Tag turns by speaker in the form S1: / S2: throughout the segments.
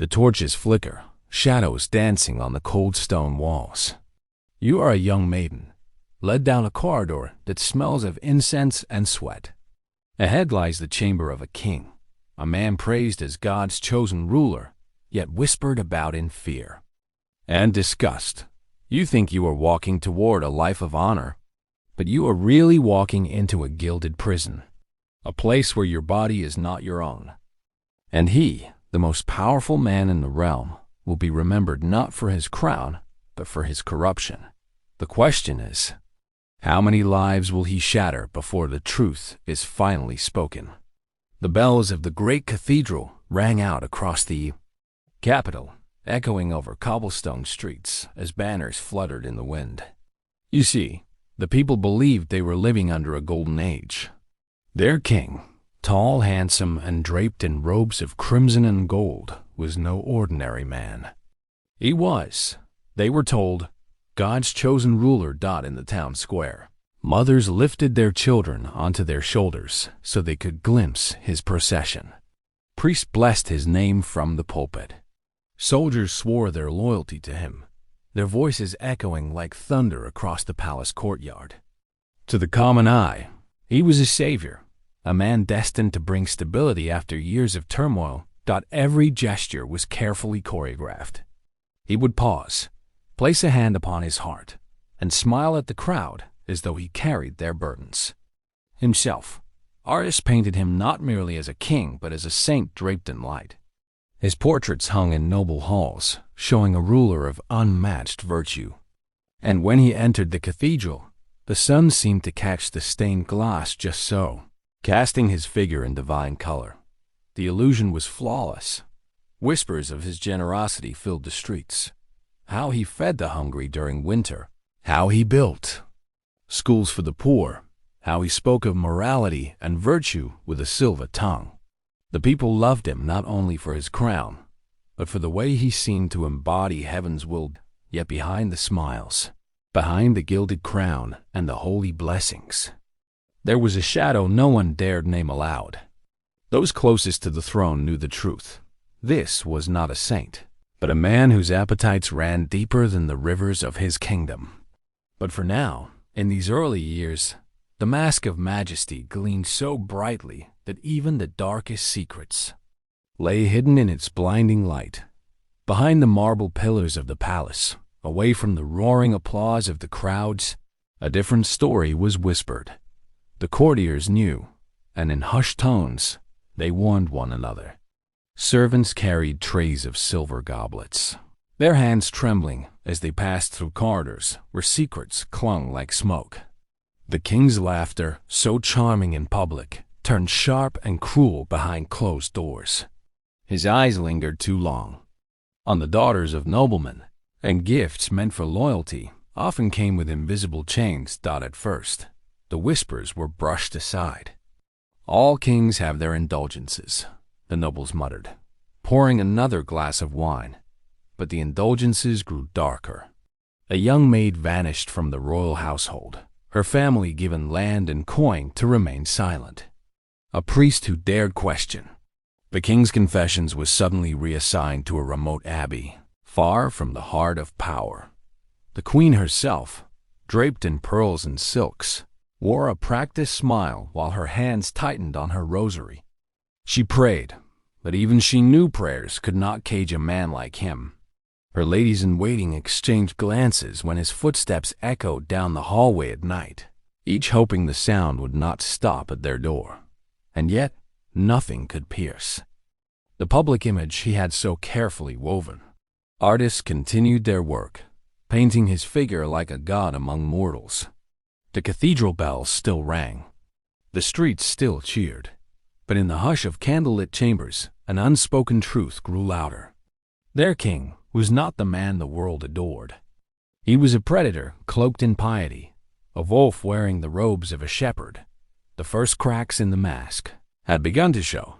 S1: The torches flicker, shadows dancing on the cold stone walls. You are a young maiden, led down a corridor that smells of incense and sweat. Ahead lies the chamber of a king, a man praised as God's chosen ruler, yet whispered about in fear and disgust. You think you are walking toward a life of honor, but you are really walking into a gilded prison, a place where your body is not your own. And he, the most powerful man in the realm, will be remembered not for his crown, but for his corruption. The question is, how many lives will he shatter before the truth is finally spoken? The bells of the great cathedral rang out across the capital, echoing over cobblestone streets as banners fluttered in the wind. You see, the people believed they were living under a golden age. Their king, tall, handsome, and draped in robes of crimson and gold, was no ordinary man. He was, they were told, God's chosen ruler. In the town square, mothers lifted their children onto their shoulders so they could glimpse his procession. Priests blessed his name from the pulpit. Soldiers swore their loyalty to him, their voices echoing like thunder across the palace courtyard. To the common eye, he was a savior, a man destined to bring stability after years of turmoil. Every gesture was carefully choreographed. He would pause, place a hand upon his heart, and smile at the crowd as though he carried their burdens. Himself, artists painted him not merely as a king but as a saint draped in light. His portraits hung in noble halls, showing a ruler of unmatched virtue. And when he entered the cathedral, the sun seemed to catch the stained glass just so, casting his figure in divine color. The illusion was flawless. Whispers of his generosity filled the streets. How he fed the hungry during winter. How he built schools for the poor. How he spoke of morality and virtue with a silver tongue. The people loved him not only for his crown, but for the way he seemed to embody heaven's will. Yet behind the smiles, behind the gilded crown and the holy blessings, there was a shadow no one dared name aloud. Those closest to the throne knew the truth. This was not a saint, but a man whose appetites ran deeper than the rivers of his kingdom. But for now, in these early years, the mask of majesty gleamed so brightly that even the darkest secrets lay hidden in its blinding light. Behind the marble pillars of the palace, away from the roaring applause of the crowds, a different story was whispered. The courtiers knew, and in hushed tones, they warned one another. Servants carried trays of silver goblets, their hands trembling as they passed through corridors where secrets clung like smoke. The king's laughter, so charming in public, turned sharp and cruel behind closed doors. His eyes lingered too long on the daughters of noblemen, and gifts meant for loyalty often came with invisible chains. At first, the whispers were brushed aside. All kings have their indulgences, the nobles muttered, pouring another glass of wine. But the indulgences grew darker. A young maid vanished from the royal household, her family given land and coin to remain silent. A priest who dared question the king's confessions was suddenly reassigned to a remote abbey, far from the heart of power. The queen herself, draped in pearls and silks, wore a practiced smile while her hands tightened on her rosary. She prayed, but even she knew prayers could not cage a man like him. Her ladies-in-waiting exchanged glances when his footsteps echoed down the hallway at night, each hoping the sound would not stop at their door. And yet, nothing could pierce the public image he had so carefully woven. Artists continued their work, painting his figure like a god among mortals. The cathedral bells still rang. The streets still cheered. But in the hush of candlelit chambers, an unspoken truth grew louder. Their king was not the man the world adored. He was a predator cloaked in piety, a wolf wearing the robes of a shepherd. The first cracks in the mask had begun to show,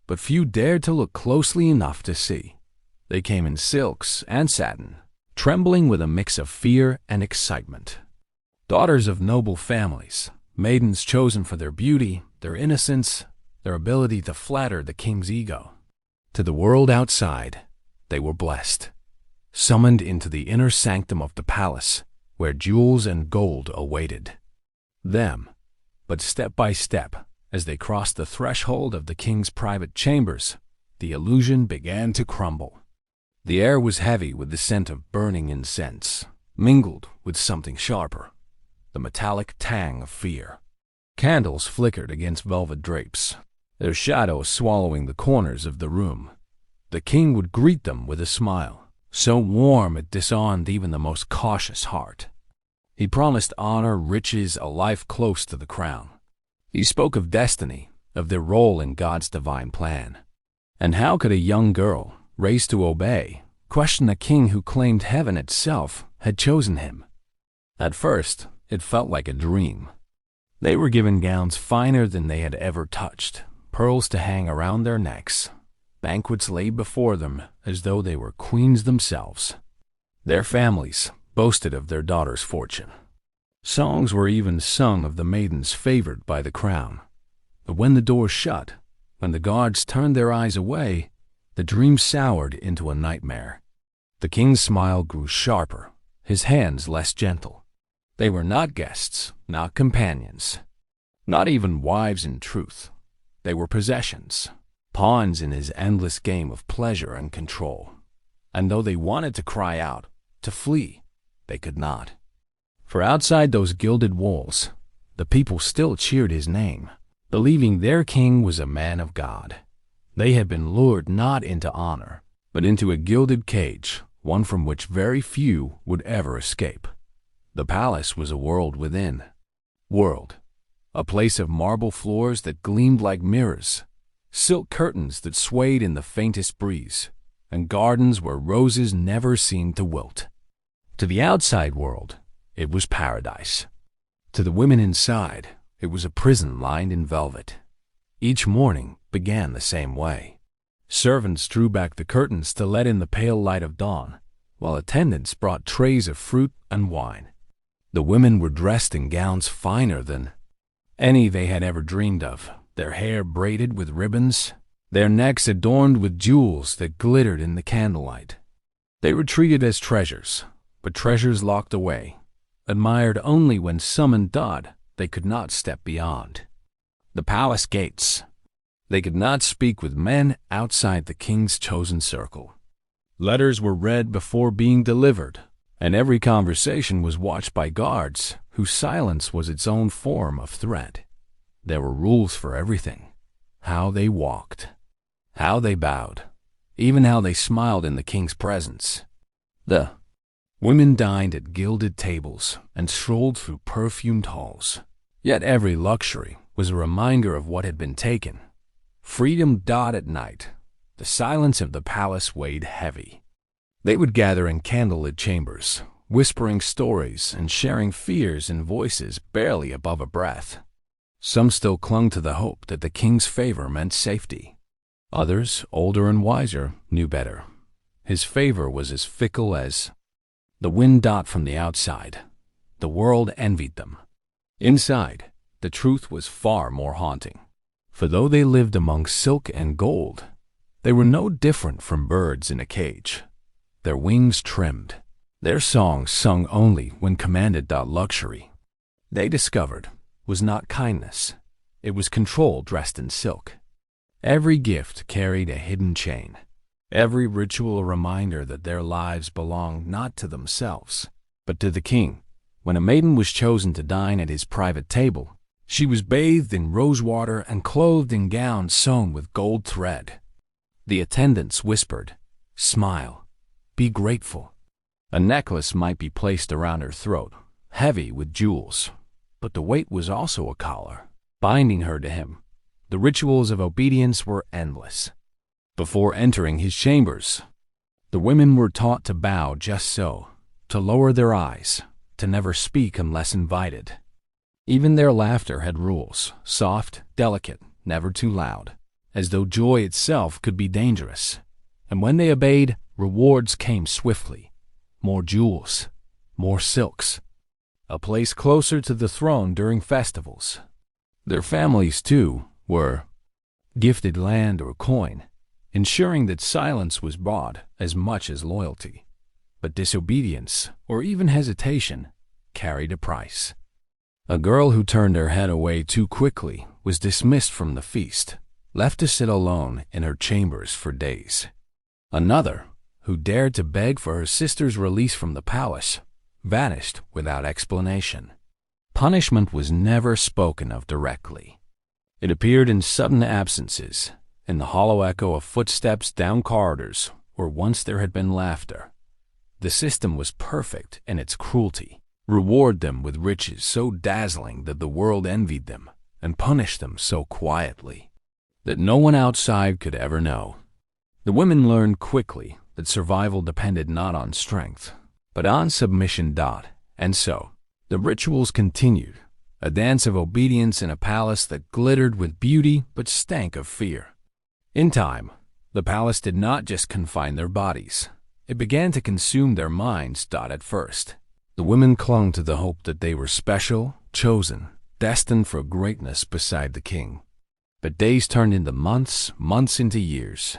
S1: but few dared to look closely enough to see. They came in silks and satin, trembling with a mix of fear and excitement. Daughters of noble families, maidens chosen for their beauty, their innocence, their ability to flatter the king's ego. To the world outside, They were blessed, summoned into the inner sanctum of the palace, where jewels and gold awaited them. But step by step, as they crossed the threshold of the king's private chambers, the illusion began to crumble. The air was heavy with the scent of burning incense, mingled with something sharper, the metallic tang of fear. Candles flickered against velvet drapes, their shadows swallowing the corners of the room. The king would greet them with a smile, so warm it disarmed even the most cautious heart. He promised honor, riches, a life close to the crown. He spoke of destiny, of their role in God's divine plan. And how could a young girl, raised to obey, question a king who claimed heaven itself had chosen him? At first, it felt like a dream. They were given gowns finer than they had ever touched, pearls to hang around their necks, banquets laid before them as though they were queens themselves. Their families boasted of their daughter's fortune. Songs were even sung of the maidens favored by the crown. But when the door shut, when the guards turned their eyes away, the dream soured into a nightmare. The king's smile grew sharper, his hands less gentle. They were not guests, not companions, not even wives in truth. They were possessions, pawns in his endless game of pleasure and control. And though they wanted to cry out, to flee, they could not. For outside those gilded walls, the people still cheered his name, believing their king was a man of God. They had been lured not into honor, but into a gilded cage, one from which very few would ever escape. The palace was a world within. World, a place of marble floors that gleamed like mirrors, silk curtains that swayed in the faintest breeze, and gardens where roses never seemed to wilt. To the outside world, it was paradise. To the women inside, it was a prison lined in velvet. Each morning began the same way. Servants drew back the curtains to let in the pale light of dawn, while attendants brought trays of fruit and wine. The women were dressed in gowns finer than any they had ever dreamed of, their hair braided with ribbons, their necks adorned with jewels that glittered in the candlelight. They were treated as treasures, but treasures locked away, admired only when summoned God they could not step beyond. The palace gates. They could not speak with men outside the king's chosen circle. Letters were read before being delivered, and every conversation was watched by guards whose silence was its own form of threat. There were rules for everything: how they walked, how they bowed, even how they smiled in the king's presence. The women dined at gilded tables and strolled through perfumed halls. Yet every luxury was a reminder of what had been taken. Freedom died at night. The silence of the palace weighed heavy. They would gather in candlelit chambers, whispering stories and sharing fears in voices barely above a breath. Some still clung to the hope that the king's favor meant safety. Others, older and wiser, knew better. His favor was as fickle as the wind dot from the outside. The world envied them. Inside, the truth was far more haunting. For though they lived among silk and gold, they were no different from birds in a cage, their wings trimmed, their songs sung only when commanded. Luxury, they discovered, was not kindness. It was control dressed in silk. Every gift carried a hidden chain, every ritual a reminder that their lives belonged not to themselves, but to the king. When a maiden was chosen to dine at his private table, she was bathed in rosewater and clothed in gowns sewn with gold thread. The attendants whispered, "Smile, be grateful." A necklace might be placed around her throat, heavy with jewels, but the weight was also a collar, binding her to him. The rituals of obedience were endless. Before entering his chambers, the women were taught to bow just so, to lower their eyes, to never speak unless invited. Even their laughter had rules, soft, delicate, never too loud, as though joy itself could be dangerous. And when they obeyed, rewards came swiftly. More jewels, more silks, a place closer to the throne during festivals. Their families, too, were gifted land or coin, ensuring that silence was bought as much as loyalty. But disobedience, or even hesitation, carried a price. A girl who turned her head away too quickly was dismissed from the feast, left to sit alone in her chambers for days. Another, who dared to beg for her sister's release from the palace, vanished without explanation. Punishment was never spoken of directly. It appeared in sudden absences, in the hollow echo of footsteps down corridors where once there had been laughter. The system was perfect in its cruelty. Reward them with riches so dazzling that the world envied them, and punish them so quietly that no one outside could ever know. The women learned quickly that survival depended not on strength, but on submission. And so, the rituals continued, a dance of obedience in a palace that glittered with beauty but stank of fear. In time, the palace did not just confine their bodies. It began to consume their minds. At first, the women clung to the hope that they were special, chosen, destined for greatness beside the king. But days turned into months, months into years,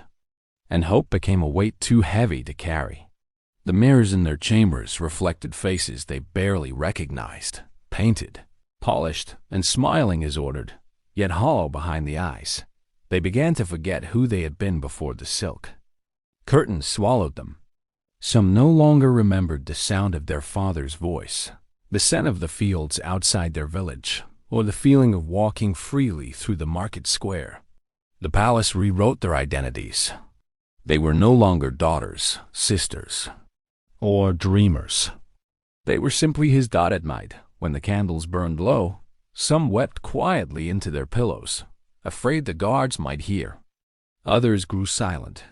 S1: and hope became a weight too heavy to carry. The mirrors in their chambers reflected faces they barely recognized, painted, polished, and smiling as ordered, yet hollow behind the eyes. They began to forget who they had been before the silk. Curtains swallowed them. Some no longer remembered the sound of their father's voice, the scent of the fields outside their village, or the feeling of walking freely through the market square. The palace rewrote their identities. They were no longer daughters, sisters, or dreamers. They were simply his. At night, when the candles burned low, some wept quietly into their pillows, afraid the guards might hear. Others grew silent,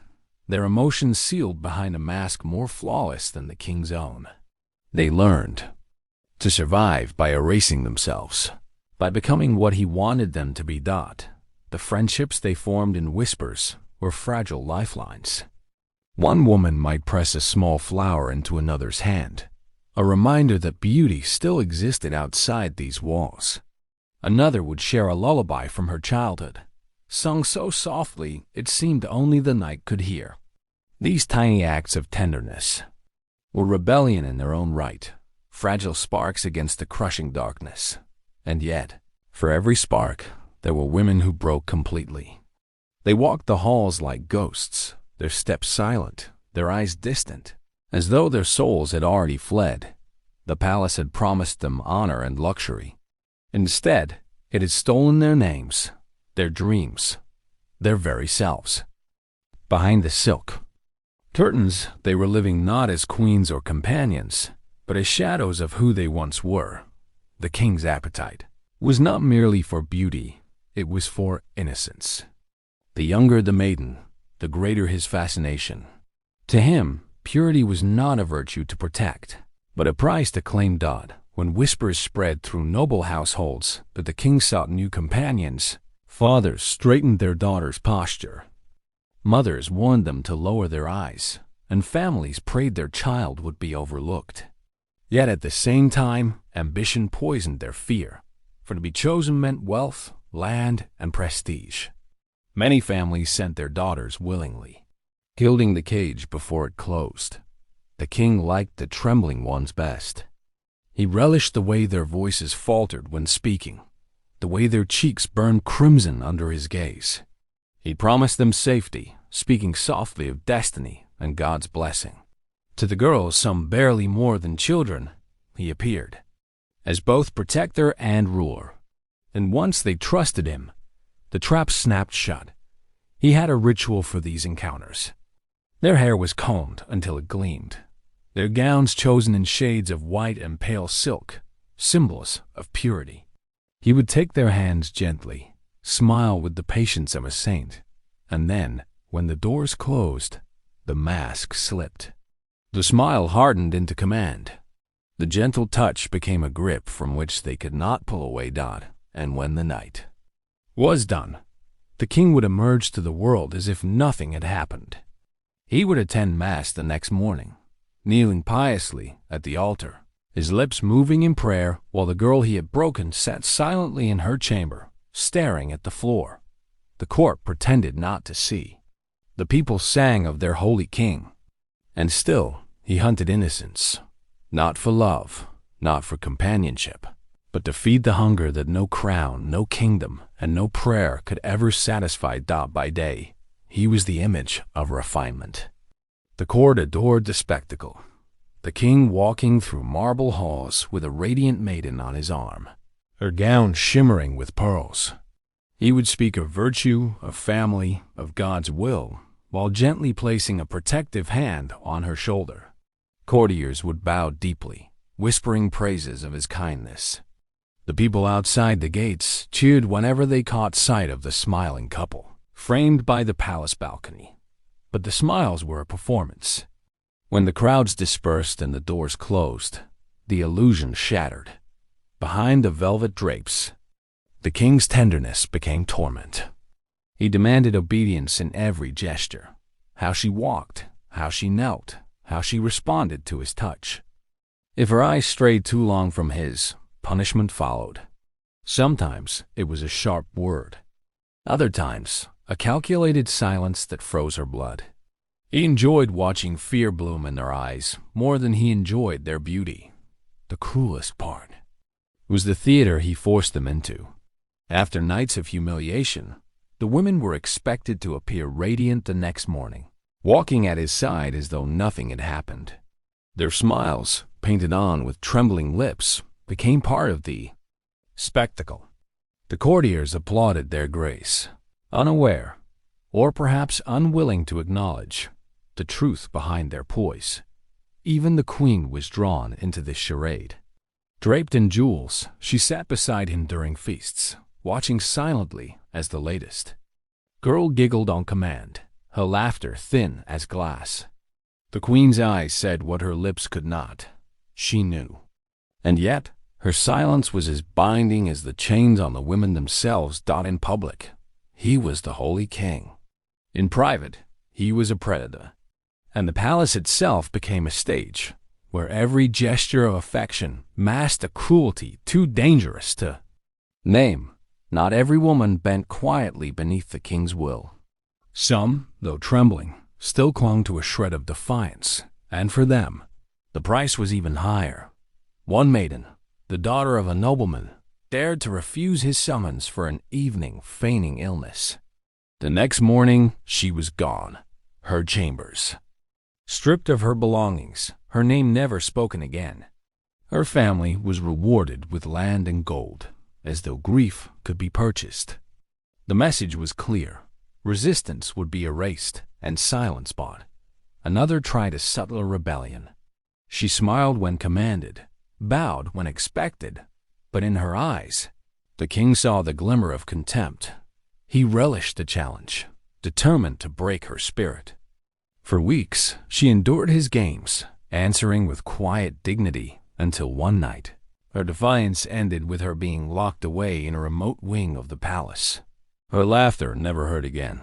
S1: their emotions sealed behind a mask more flawless than the king's own. They learned to survive by erasing themselves, by becoming what he wanted them to be. The friendships they formed in whispers were fragile lifelines. One woman might press a small flower into another's hand, a reminder that beauty still existed outside these walls. Another would share a lullaby from her childhood, sung so softly it seemed only the night could hear. These tiny acts of tenderness were rebellion in their own right, fragile sparks against the crushing darkness. And yet, for every spark, there were women who broke completely. They walked the halls like ghosts, their steps silent, their eyes distant, as though their souls had already fled. The palace had promised them honor and luxury. Instead, it had stolen their names, their dreams, their very selves. Behind the silk curtains, they were living not as queens or companions, but as shadows of who they once were. The king's appetite was not merely for beauty, it was for innocence. The younger the maiden, the greater his fascination. To him, purity was not a virtue to protect, but a prize to claim. When whispers spread through noble households that the king sought new companions, fathers straightened their daughters' posture. Mothers warned them to lower their eyes, and families prayed their child would be overlooked. Yet at the same time, ambition poisoned their fear, for to be chosen meant wealth, land, and prestige. Many families sent their daughters willingly, gilding the cage before it closed. The king liked the trembling ones best. He relished the way their voices faltered when speaking, the way their cheeks burned crimson under his gaze. He promised them safety, speaking softly of destiny and God's blessing. To the girls, some barely more than children, he appeared as both protector and ruler. And once they trusted him, the trap snapped shut. He had a ritual for these encounters. Their hair was combed until it gleamed, their gowns chosen in shades of white and pale silk, symbols of purity. He would take their hands gently, smile with the patience of a saint, and then, when the doors closed, the mask slipped. The smile hardened into command. The gentle touch became a grip from which they could not pull away. And when the night was done, the king would emerge to the world as if nothing had happened. He would attend Mass the next morning, kneeling piously at the altar, his lips moving in prayer while the girl he had broken sat silently in her chamber, staring at the floor. The court pretended not to see. The people sang of their holy king. And still, he hunted innocence, not for love, not for companionship, but to feed the hunger that no crown, no kingdom, and no prayer could ever satisfy. By day, he was the image of refinement. The court adored the spectacle. The king walking through marble halls with a radiant maiden on his arm, her gown shimmering with pearls. He would speak of virtue, of family, of God's will, while gently placing a protective hand on her shoulder. Courtiers would bow deeply, whispering praises of his kindness. The people outside the gates cheered whenever they caught sight of the smiling couple, framed by the palace balcony. But the smiles were a performance. When the crowds dispersed and the doors closed, the illusion shattered. Behind the velvet drapes, the king's tenderness became torment. He demanded obedience in every gesture, how she walked, how she knelt, how she responded to his touch. If her eyes strayed too long from his, punishment followed. Sometimes it was a sharp word. Other times, a calculated silence that froze her blood. He enjoyed watching fear bloom in their eyes more than he enjoyed their beauty. The cruelest part was the theater he forced them into. After nights of humiliation, the women were expected to appear radiant the next morning, walking at his side as though nothing had happened. Their smiles, painted on with trembling lips, became part of the spectacle. The courtiers applauded their grace, unaware, or perhaps unwilling to acknowledge, the truth behind their poise. Even the queen was drawn into this charade. Draped in jewels, she sat beside him during feasts, watching silently as the latest. Girl giggled on command, her laughter thin as glass. The queen's eyes said what her lips could not. She knew. And yet, her silence was as binding as the chains on the women themselves. In public, he was the holy king. In private, he was a predator. And the palace itself became a stage, where every gesture of affection masked a cruelty too dangerous to name. Not every woman bent quietly beneath the king's will. Some, though trembling, still clung to a shred of defiance, and for them, the price was even higher. One maiden, the daughter of a nobleman, dared to refuse his summons for an evening, feigning illness. The next morning, she was gone, her chambers. Stripped of her belongings, her name never spoken again. Her family was rewarded with land and gold, as though grief could be purchased. The message was clear. Resistance would be erased and silence bought. Another tried a subtler rebellion. She smiled when commanded, bowed when expected, but in her eyes, the king saw the glimmer of contempt. He relished the challenge, determined to break her spirit. For weeks, she endured his games, answering with quiet dignity until one night, her defiance ended with her being locked away in a remote wing of the palace. Her laughter never heard again.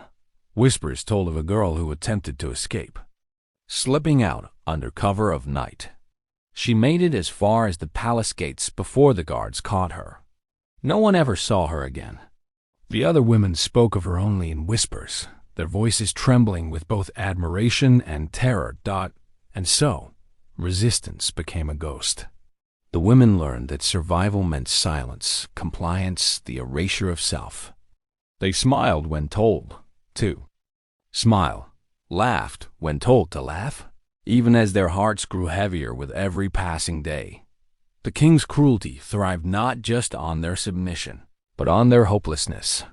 S1: Whispers told of a girl who attempted to escape, slipping out under cover of night. She made it as far as the palace gates before the guards caught her. No one ever saw her again. The other women spoke of her only in whispers, their voices trembling with both admiration and terror. And so, resistance became a ghost. The women learned that survival meant silence, compliance, the erasure of self. They smiled when told to smile, laughed when told to laugh, even as their hearts grew heavier with every passing day. The king's cruelty thrived not just on their submission, but on their hopelessness.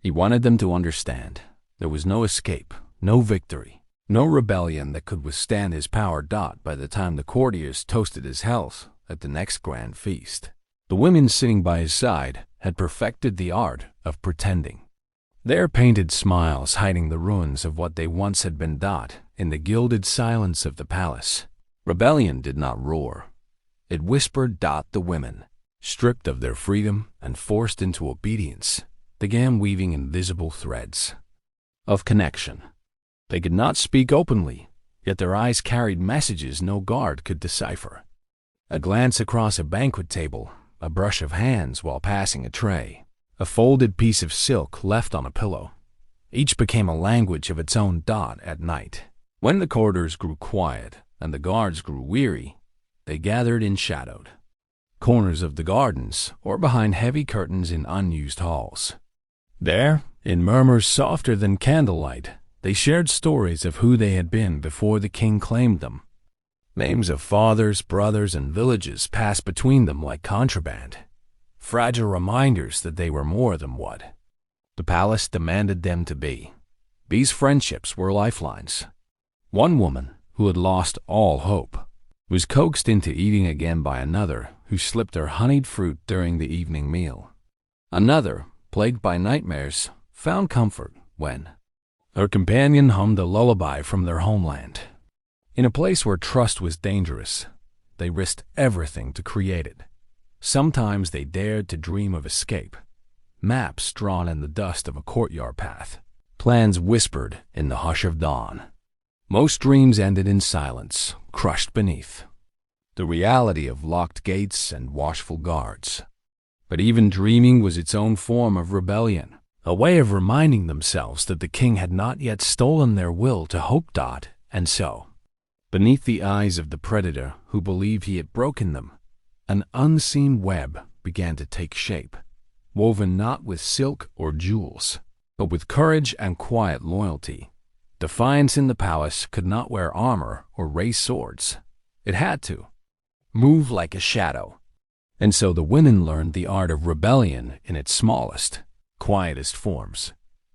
S1: He wanted them to understand there was no escape, no victory, no rebellion that could withstand his power. By the time the courtiers toasted his health at the next grand feast, the women sitting by his side had perfected the art of pretending, their painted smiles hiding the ruins of what they once had been. In the gilded silence of the palace, rebellion did not roar. It whispered. The women, stripped of their freedom and forced into obedience, began weaving invisible threads of connection. They could not speak openly, yet their eyes carried messages no guard could decipher. A glance across a banquet table, a brush of hands while passing a tray, a folded piece of silk left on a pillow. Each became a language of its own. At night, when the corridors grew quiet and the guards grew weary, they gathered in shadowed corners of the gardens or behind heavy curtains in unused halls. There, in murmurs softer than candlelight, they shared stories of who they had been before the king claimed them. Names of fathers, brothers, and villages passed between them like contraband, fragile reminders that they were more than what the palace demanded them to be. These friendships were lifelines. One woman, who had lost all hope, was coaxed into eating again by another who slipped her honeyed fruit during the evening meal. Another, plagued by nightmares, found comfort when her companion hummed a lullaby from their homeland. In a place where trust was dangerous, they risked everything to create it. Sometimes they dared to dream of escape, maps drawn in the dust of a courtyard path, plans whispered in the hush of dawn. Most dreams ended in silence, crushed beneath the reality of locked gates and watchful guards. But even dreaming was its own form of rebellion, a way of reminding themselves that the king had not yet stolen their will to hope. And so, beneath the eyes of the predator who believed he had broken them, an unseen web began to take shape, woven not with silk or jewels, but with courage and quiet loyalty. Defiance in the palace could not wear armor or raise swords. It had to move like a shadow. And so the women learned the art of rebellion in its smallest, quietest forms.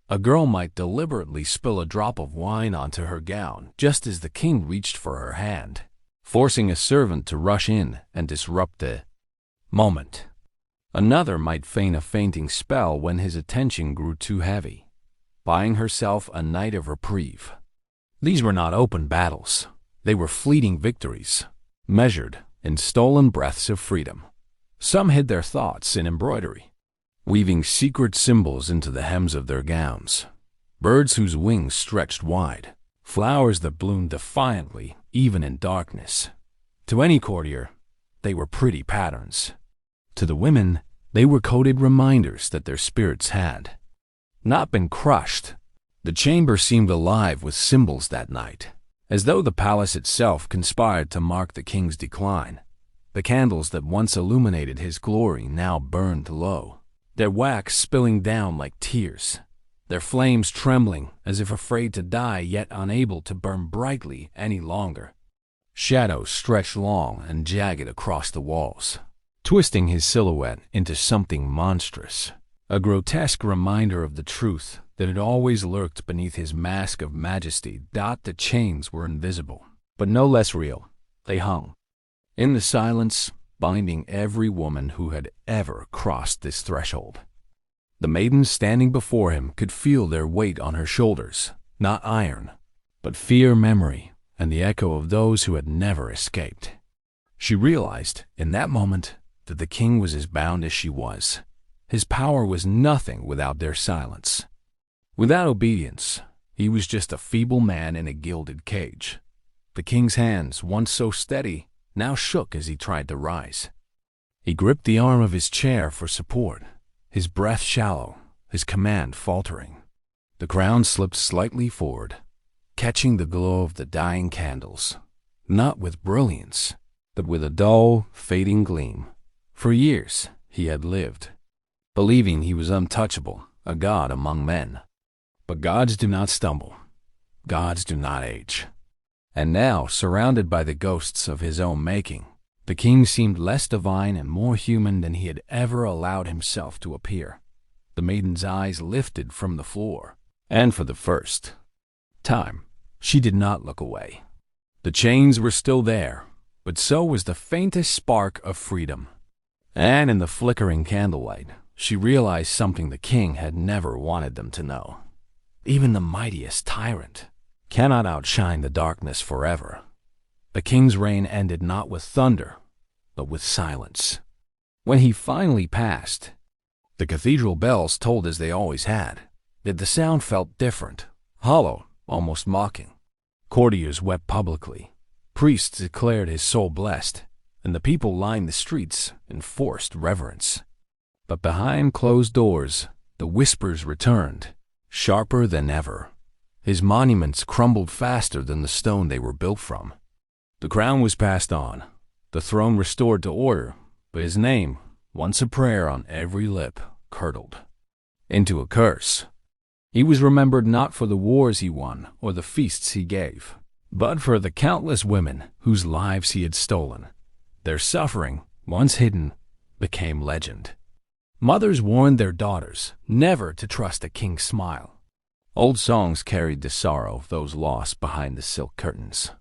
S1: A girl might deliberately spill a drop of wine onto her gown just as the king reached for her hand, forcing a servant to rush in and disrupt the moment. Another might feign a fainting spell when his attention grew too heavy, buying herself a night of reprieve. These were not open battles. They were fleeting victories, measured in stolen breaths of freedom. Some hid their thoughts in embroidery, weaving secret symbols into the hems of their gowns. Birds whose wings stretched wide, flowers that bloomed defiantly even in darkness. To any courtier, they were pretty patterns. To the women, they were coded reminders that their spirits had not been crushed. The chamber seemed alive with symbols that night, as though the palace itself conspired to mark the king's decline. The candles that once illuminated his glory now burned low, their wax spilling down like tears, their flames trembling as if afraid to die yet unable to burn brightly any longer. Shadows stretched long and jagged across the walls, twisting his silhouette into something monstrous, a grotesque reminder of the truth that had always lurked beneath his mask of majesty. The chains were invisible, but no less real. They hung in the silence, binding every woman who had ever crossed this threshold. The maidens standing before him could feel their weight on her shoulders, not iron, but fear, memory, and the echo of those who had never escaped. She realized in that moment that the king was as bound as she was. His power was nothing without their silence. Without obedience, he was just a feeble man in a gilded cage. The king's hands, once so steady, now shook as he tried to rise. He gripped the arm of his chair for support, his breath shallow, his command faltering. The crown slipped slightly forward, catching the glow of the dying candles, not with brilliance, but with a dull, fading gleam. For years he had lived, believing he was untouchable, a god among men. But gods do not stumble. Gods do not age. And now, surrounded by the ghosts of his own making, the king seemed less divine and more human than he had ever allowed himself to appear. The maiden's eyes lifted from the floor, and for the first time, she did not look away. The chains were still there, but so was the faintest spark of freedom. And in the flickering candlelight, she realized something the king had never wanted them to know. Even the mightiest tyrant cannot outshine the darkness forever. The king's reign ended not with thunder, but with silence. When he finally passed, the cathedral bells tolled as they always had, yet the sound felt different, hollow, almost mocking. Courtiers wept publicly, priests declared his soul blessed, and the people lined the streets in forced reverence. But behind closed doors, the whispers returned, sharper than ever. His monuments crumbled faster than the stone they were built from. The crown was passed on, the throne restored to order, but his name, once a prayer on every lip, curdled into a curse. He was remembered not for the wars he won or the feasts he gave, but for the countless women whose lives he had stolen. Their suffering, once hidden, became legend. Mothers warned their daughters never to trust a king's smile. Old songs carried the sorrow of those lost behind the silk curtains.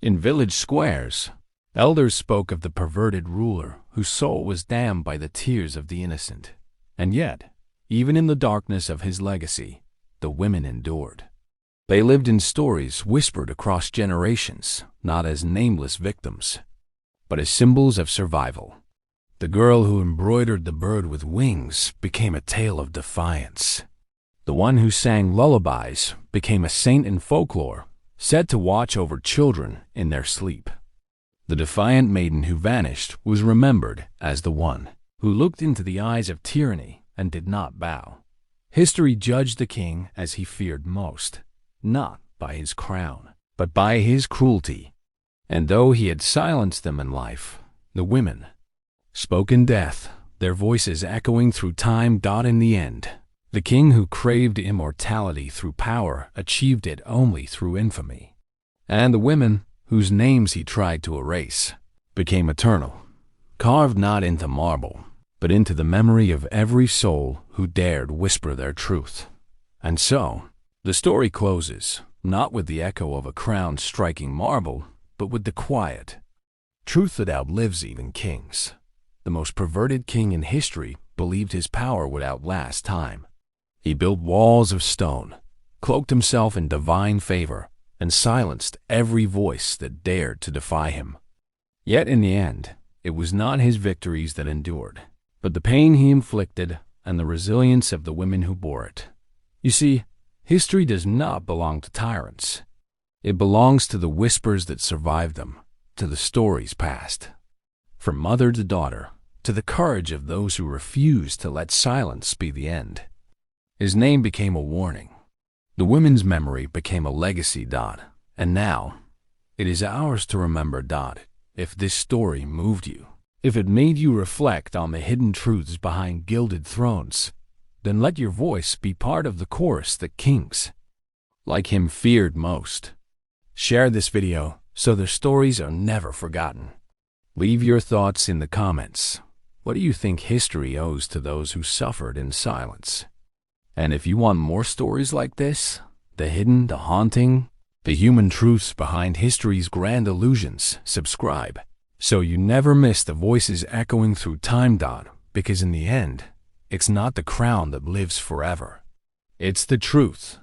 S1: In village squares, elders spoke of the perverted ruler whose soul was damned by the tears of the innocent. And yet, even in the darkness of his legacy, the women endured. They lived in stories whispered across generations, not as nameless victims, but as symbols of survival. The girl who embroidered the bird with wings became a tale of defiance. The one who sang lullabies became a saint in folklore, said to watch over children in their sleep. The defiant maiden who vanished was remembered as the one who looked into the eyes of tyranny and did not bow. History judged the king as he feared most, not by his crown, but by his cruelty. And though he had silenced them in life, the women spoke in death, their voices echoing through time. In the end, the king who craved immortality through power achieved it only through infamy. And the women, whose names he tried to erase, became eternal, carved not into marble, but into the memory of every soul who dared whisper their truth. And so, the story closes, not with the echo of a crown striking marble, but with the quiet truth that outlives even kings. The most perverted king in history believed his power would outlast time. He built walls of stone, cloaked himself in divine favor, and silenced every voice that dared to defy him. Yet in the end, it was not his victories that endured, but the pain he inflicted and the resilience of the women who bore it. You see, history does not belong to tyrants. It belongs to the whispers that survived them, to the stories passed from mother to daughter, to the courage of those who refused to let silence be the end. His name became a warning. The women's memory became a legacy. And now, it is ours to remember. If this story moved you, if it made you reflect on the hidden truths behind gilded thrones, then let your voice be part of the chorus that kings like him feared most. Share this video so their stories are never forgotten. Leave your thoughts in the comments. What do you think history owes to those who suffered in silence? And if you want more stories like this, the hidden, the haunting, the human truths behind history's grand illusions, subscribe so you never miss the voices echoing through time. Because in the end, it's not the crown that lives forever. It's the truth.